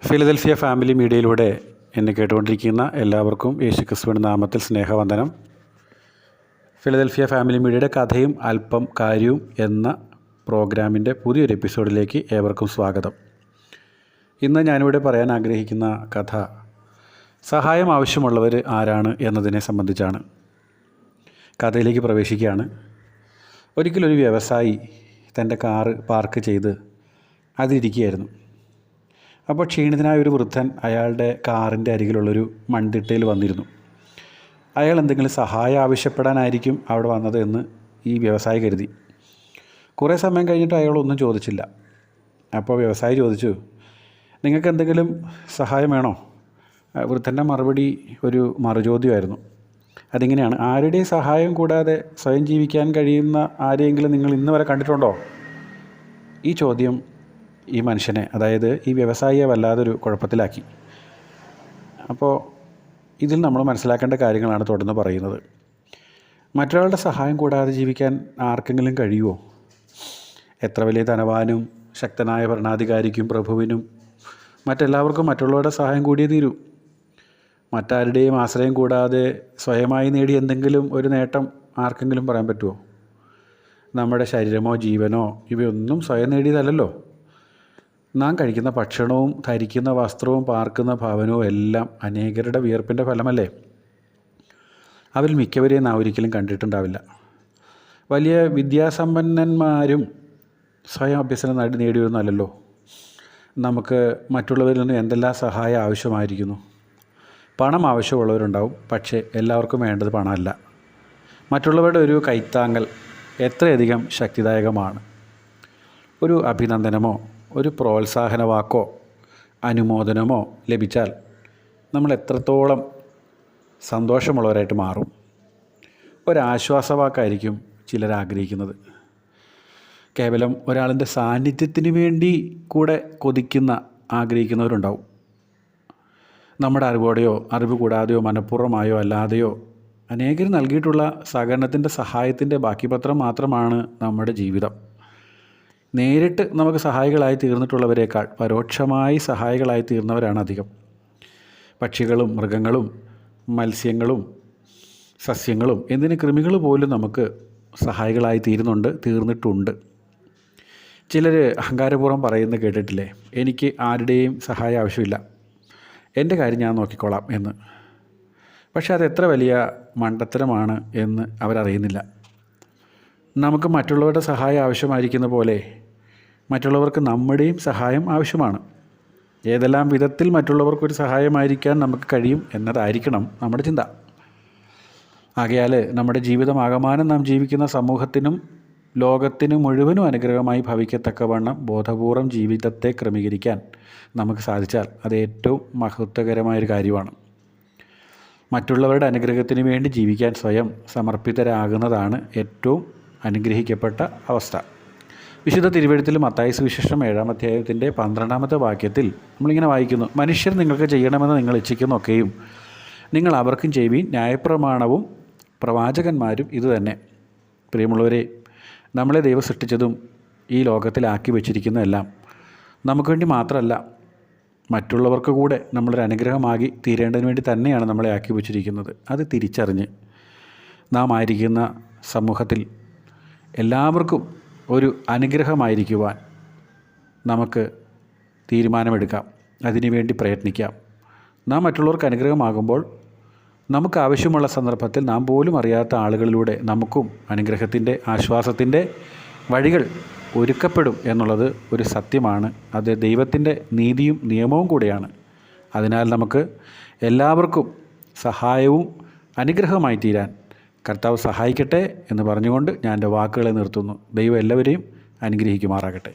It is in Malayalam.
ഫിലദൽഫിയ ഫാമിലി മീഡിയയിലൂടെ എന്നെ കേട്ടുകൊണ്ടിരിക്കുന്ന എല്ലാവർക്കും യേശുക്രിസ്തുവിൻ്റെ നാമത്തിൽ സ്നേഹവന്ദനം. ഫിലദൽഫിയ ഫാമിലി മീഡിയയുടെ കഥയും അല്പം കാര്യവും എന്ന പ്രോഗ്രാമിൻ്റെ പുതിയൊരു എപ്പിസോഡിലേക്ക് ഏവർക്കും സ്വാഗതം. ഇന്ന് ഞാനിവിടെ പറയാൻ ആഗ്രഹിക്കുന്ന കഥ സഹായം ആവശ്യമുള്ളവർ ആരാണ് എന്നതിനെ സംബന്ധിച്ചാണ്. കഥയിലേക്ക് പ്രവേശിക്കുകയാണ്. ഒരിക്കലൊരു വ്യവസായി തൻ്റെ കാറ് പാർക്ക് ചെയ്ത് അതിലിരിക്കുകയായിരുന്നു. അപ്പോൾ ക്ഷീണിതനായ ഒരു വൃദ്ധൻ അയാളുടെ കാറിൻ്റെ അരികിലുള്ളൊരു മൺതിട്ടയിൽ വന്നിരുന്നു. അയാൾ എന്തെങ്കിലും സഹായം ആവശ്യപ്പെടാനായിരിക്കും അവിടെ വന്നത് എന്ന് ഈ വ്യവസായി കരുതി. കുറേ സമയം കഴിഞ്ഞിട്ട് അയാളൊന്നും ചോദിച്ചില്ല. അപ്പോൾ വ്യവസായി ചോദിച്ചു, നിങ്ങൾക്ക് എന്തെങ്കിലും സഹായം വേണോ? വൃദ്ധൻ്റെ മറുപടി ഒരു മറുചോദ്യമായിരുന്നു. അതിങ്ങനെയാണ്, ആരുടെയും സഹായം കൂടാതെ സ്വയം ജീവിക്കാൻ കഴിയുന്ന ആരെയെങ്കിലും നിങ്ങൾ ഇന്ന് വരെ കണ്ടിട്ടുണ്ടോ? ഈ ചോദ്യം ഈ മനുഷ്യനെ, അതായത് ഈ വ്യവസായിയെ വല്ലാതൊരു കുഴപ്പത്തിലാക്കി. അപ്പോൾ ഇതിൽ നമ്മൾ മനസ്സിലാക്കേണ്ട കാര്യങ്ങളാണ് തുടർന്ന് പറയുന്നത്. മറ്റൊരാളുടെ സഹായം കൂടാതെ ജീവിക്കാൻ ആർക്കെങ്കിലും കഴിയുമോ? എത്ര വലിയ ധനവാനും ശക്തനായ ഭരണാധികാരിക്കും പ്രഭുവിനും മറ്റെല്ലാവർക്കും മറ്റുള്ളവരുടെ സഹായം കൂടിയേ തീരൂ. മറ്റാരുടെയും ആശ്രയം കൂടാതെ സ്വയമായി നേടി എന്തെങ്കിലും ഒരു നേട്ടം ആർക്കെങ്കിലും പറയാൻ പറ്റുമോ? നമ്മുടെ ശരീരമോ ജീവനോ ഇവയൊന്നും സ്വയം നേടിയതല്ലല്ലോ. നാം കഴിക്കുന്ന ഭക്ഷണവും ധരിക്കുന്ന വസ്ത്രവും പാർക്കുന്ന ഭവനവും എല്ലാം അനേകരുടെ വിയർപ്പിൻ്റെ ഫലമല്ലേ? അവരിൽ മിക്കവരെയും നാം ഒരിക്കലും കണ്ടിട്ടുണ്ടാവില്ല. വലിയ വിദ്യാസമ്പന്നന്മാരും സ്വയം അഭ്യസനം നേടിയൊന്നുമല്ലല്ലോ. നമുക്ക് മറ്റുള്ളവരിൽ നിന്ന് എന്തെല്ലാം സഹായം ആവശ്യമായിരിക്കുന്നു. പണം ആവശ്യമുള്ളവരുണ്ടാവും, പക്ഷേ എല്ലാവർക്കും വേണ്ടത് പണമല്ല. മറ്റുള്ളവരുടെ ഒരു കൈത്താങ്ങൽ എത്രയധികം ശക്തിദായകമാണ്. ഒരു അഭിനന്ദനമോ ഒരു പ്രോത്സാഹന വാക്കോ അനുമോദനമോ ലഭിച്ചാൽ നമ്മൾ എത്രത്തോളം സന്തോഷമുള്ളവരായിട്ട് മാറും. ഒരാശ്വാസവാക്കായിരിക്കും ചിലർ ആഗ്രഹിക്കുന്നത്. കേവലം ഒരാളിൻ്റെ സാന്നിധ്യത്തിന് വേണ്ടി കൂടെ കൊതിക്കുന്ന ആഗ്രഹിക്കുന്നവരുണ്ടാവും. നമ്മുടെ അറിവോടെയോ അറിവ് കൂടാതെയോ മനഃപൂർവ്വമായോ അല്ലാതെയോ അനേകർ നൽകിയിട്ടുള്ള സഹകരണത്തിൻ്റെ സഹായത്തിൻ്റെ ബാക്കിപത്രം മാത്രമാണ് നമ്മുടെ ജീവിതം. നേരിട്ട് നമുക്ക് സഹായികളായി തീർന്നിട്ടുള്ളവരേക്കാൾ പരോക്ഷമായി സഹായികളായി തീർന്നവരാണ് അധികം. പക്ഷികളും മൃഗങ്ങളും മത്സ്യങ്ങളും സസ്യങ്ങളും എന്തിന് കൃമികൾ പോലും നമുക്ക് സഹായികളായി തീർന്നിട്ടുണ്ട്. ചിലർ അഹങ്കാരപൂർവ്വം പറയുന്നത് കേട്ടിട്ടില്ലേ, എനിക്ക് ആരുടെയും സഹായം ആവശ്യമില്ല, എൻ്റെ കാര്യം ഞാൻ നോക്കിക്കോളാം എന്ന്. പക്ഷേ അത് എത്ര വലിയ മണ്ടത്തരമാണ് എന്ന് അവരറിയുന്നില്ല. നമുക്ക് മറ്റുള്ളവരുടെ സഹായം ആവശ്യമായിരിക്കുന്ന പോലെ മറ്റുള്ളവർക്ക് നമ്മുടെയും സഹായം ആവശ്യമാണ്. ഏതെല്ലാം വിധത്തിൽ മറ്റുള്ളവർക്കൊരു സഹായമായിരിക്കാൻ നമുക്ക് കഴിയും എന്നതായിരിക്കണം നമ്മുടെ ചിന്ത. ആകയാൽ നമ്മുടെ ജീവിതമാകമാനം നാം ജീവിക്കുന്ന സമൂഹത്തിനും ലോകത്തിനു മുഴുവനും അനുഗ്രഹമായി ഭവിക്കത്തക്കവണ്ണം ബോധപൂർവം ജീവിതത്തെ ക്രമീകരിക്കാൻ നമുക്ക് സാധിച്ചാൽ അത് ഏറ്റവും മഹത്വകരമായൊരു കാര്യമാണ്. മറ്റുള്ളവരുടെ അനുഗ്രഹത്തിന് വേണ്ടി ജീവിക്കാൻ സ്വയം സമർപ്പിതരാകുന്നതാണ് ഏറ്റവും അനുഗ്രഹിക്കപ്പെട്ട അവസ്ഥ. വിശുദ്ധ തിരുവെഴുത്തിൽ മത്തായി സുവിശേഷം 7-ാം അധ്യായത്തിൻ്റെ 12-ാമത്തെ വാക്യത്തിൽ നമ്മളിങ്ങനെ വായിക്കുന്നു, മനുഷ്യർ നിങ്ങൾക്ക് ചെയ്യണമെന്ന് നിങ്ങൾ ഇച്ഛിക്കുന്നൊക്കെയും നിങ്ങൾ അവർക്കും ചെയ്യുവീൻ, ന്യായപ്രമാണവും പ്രവാചകന്മാരും ഇതുതന്നെ. പ്രിയമുള്ളവരെ, നമ്മളെ ദൈവം സൃഷ്ടിച്ചതും ഈ ലോകത്തിലാക്കി വച്ചിരിക്കുന്നതെല്ലാം നമുക്ക് വേണ്ടി മാത്രമല്ല, മറ്റുള്ളവർക്ക് കൂടെ നമ്മളൊരു അനുഗ്രഹമാക്കി തീരേണ്ടതിന് വേണ്ടി തന്നെയാണ് നമ്മളെ ആക്കി വച്ചിരിക്കുന്നത്. അത് തിരിച്ചറിഞ്ഞ് നാം ആയിരിക്കുന്ന സമൂഹത്തിൽ എല്ലാവർക്കും ഒരു അനുഗ്രഹമായിരിക്കുവാൻ നമുക്ക് തീരുമാനമെടുക്കാം, അതിനുവേണ്ടി പ്രയത്നിക്കാം. നാം മറ്റുള്ളവർക്ക് അനുഗ്രഹമാകുമ്പോൾ നമുക്ക് ആവശ്യമുള്ള സന്ദർഭത്തിൽ നാം പോലും അറിയാത്ത ആളുകളിലൂടെ നമുക്കും അനുഗ്രഹത്തിൻ്റെ ആശ്വാസത്തിൻ്റെ വഴികൾ ഒരുക്കപ്പെടും എന്നുള്ളത് ഒരു സത്യമാണ്. അത് ദൈവത്തിൻ്റെ നീതിയും നിയമവും കൂടെയാണ്. അതിനാൽ നമുക്ക് എല്ലാവർക്കും സഹായവും അനുഗ്രഹമായി തീരാൻ കർത്താവ് സഹായിക്കട്ടെ എന്ന് പറഞ്ഞുകൊണ്ട് ഞാൻ എൻ്റെ വാക്കുകളെ നിർത്തുന്നു. ദൈവം എല്ലാവരെയും അനുഗ്രഹിക്കുമാറാകട്ടെ.